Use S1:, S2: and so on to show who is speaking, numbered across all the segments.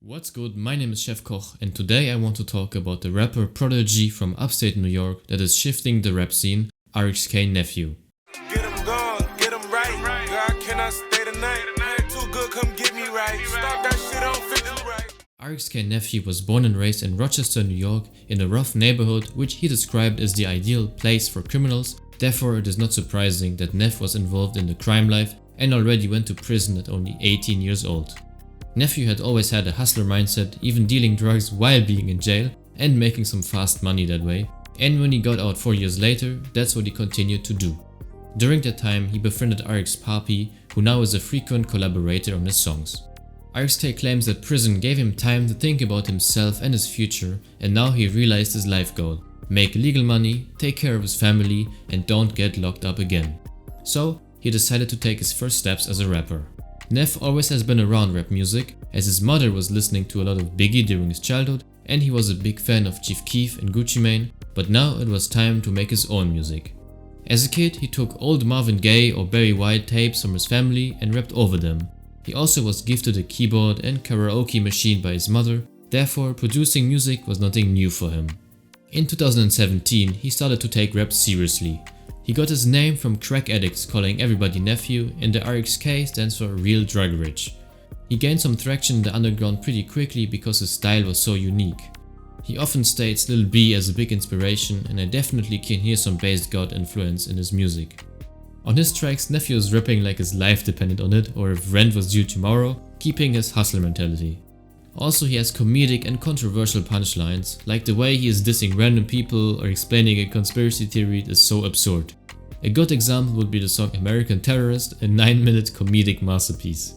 S1: What's good? My name is Chefkoch and today I want to talk about the rapper prodigy from upstate New York that is shifting the rap scene, RXKNephew.
S2: Get him gone, get him right. God cannot stay the night. Too good, come get me right. Stop that shit, I don't fix you right.
S1: RXKNephew was born and raised in Rochester, New York, in a rough neighborhood which he described as the ideal place for criminals. Therefore, it is not surprising that Neff was involved in the crime life and already went to prison at only 18 years old. Nephew had always had a hustler mindset, even dealing drugs while being in jail and making some fast money that way, and when he got out 4 years later, that's what he continued to do. During that time, he befriended RX Papi, who now is a frequent collaborator on his songs. RXK claims that prison gave him time to think about himself and his future, and now he realized his life goal: make legal money, take care of his family, and don't get locked up again. So he decided to take his first steps as a rapper. Neff always has been around rap music, as his mother was listening to a lot of Biggie during his childhood and he was a big fan of Chief Keef and Gucci Mane, but now it was time to make his own music. As a kid, he took old Marvin Gaye or Barry White tapes from his family and rapped over them. He also was gifted a keyboard and karaoke machine by his mother, therefore producing music was nothing new for him. In 2017, he started to take rap seriously. He got his name from crack addicts calling everybody nephew, and the RXK stands for real drug rich. He gained some traction in the underground pretty quickly because his style was so unique. He often states Lil B as a big inspiration, and I definitely can hear some Bass God influence in his music. On his tracks, Nephew is rapping like his life depended on it, or if rent was due tomorrow, keeping his hustler mentality. Also, he has comedic and controversial punchlines, like the way he is dissing random people or explaining a conspiracy theory is so absurd. A good example would be the song American Terrorist, a 9-minute comedic masterpiece.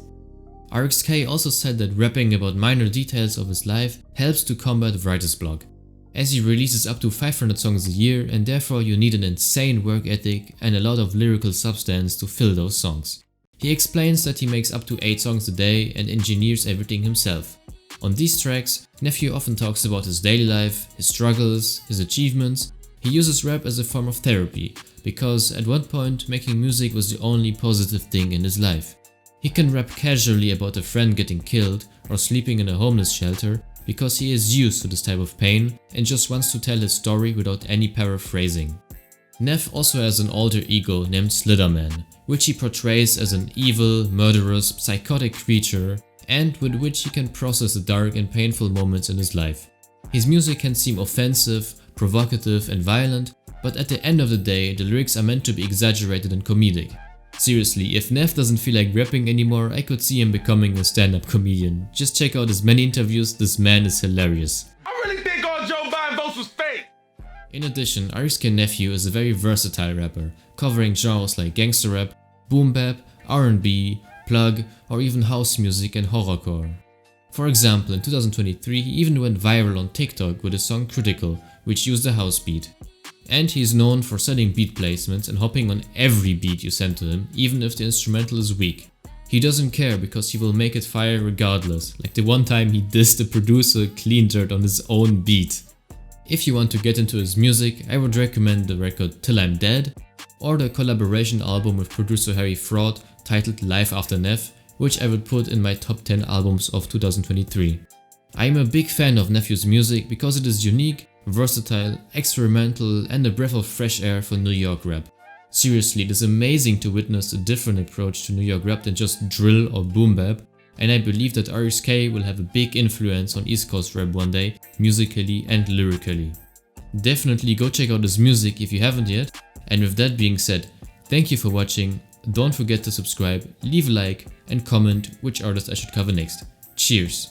S1: RXK also said that rapping about minor details of his life helps to combat writer's block, as he releases up to 500 songs a year and therefore you need an insane work ethic and a lot of lyrical substance to fill those songs. He explains that he makes up to 8 songs a day and engineers everything himself. On these tracks, Nephew often talks about his daily life, his struggles, his achievements. He uses rap as a form of therapy, because at one point making music was the only positive thing in his life. He can rap casually about a friend getting killed or sleeping in a homeless shelter because he is used to this type of pain and just wants to tell his story without any paraphrasing. Neff also has an alter ego named Sliderman, which he portrays as an evil, murderous, psychotic creature and with which he can process the dark and painful moments in his life. His music can seem offensive, provocative and violent, but at the end of the day, the lyrics are meant to be exaggerated and comedic. Seriously, if Neff doesn't feel like rapping anymore, I could see him becoming a stand-up comedian. Just check out his many interviews, this man is hilarious.
S2: I really think all Joe Biden votes was fake.
S1: In addition, RXKNephew is a very versatile rapper, covering genres like gangster rap, boom bap, R&B, plug, or even house music and horrorcore. For example, in 2023 he even went viral on TikTok with his song Critical, which used a house beat. And he is known for setting beat placements and hopping on every beat you send to him, even if the instrumental is weak. He doesn't care because he will make it fire regardless, like the one time he dissed the producer clean dirt on his own beat. If you want to get into his music, I would recommend the record Till I'm Dead, or the collaboration album with producer Harry Fraud titled Life After Neff, which I would put in my top 10 albums of 2023. I am a big fan of Nephew's music because it is unique, versatile, experimental and a breath of fresh air for New York rap. Seriously, it is amazing to witness a different approach to New York rap than just drill or boom bap, and I believe that RXK will have a big influence on East Coast rap one day, musically and lyrically. Definitely go check out his music if you haven't yet, and with that being said, thank you for watching. Don't forget to subscribe, leave a like and comment which artist I should cover next. Cheers!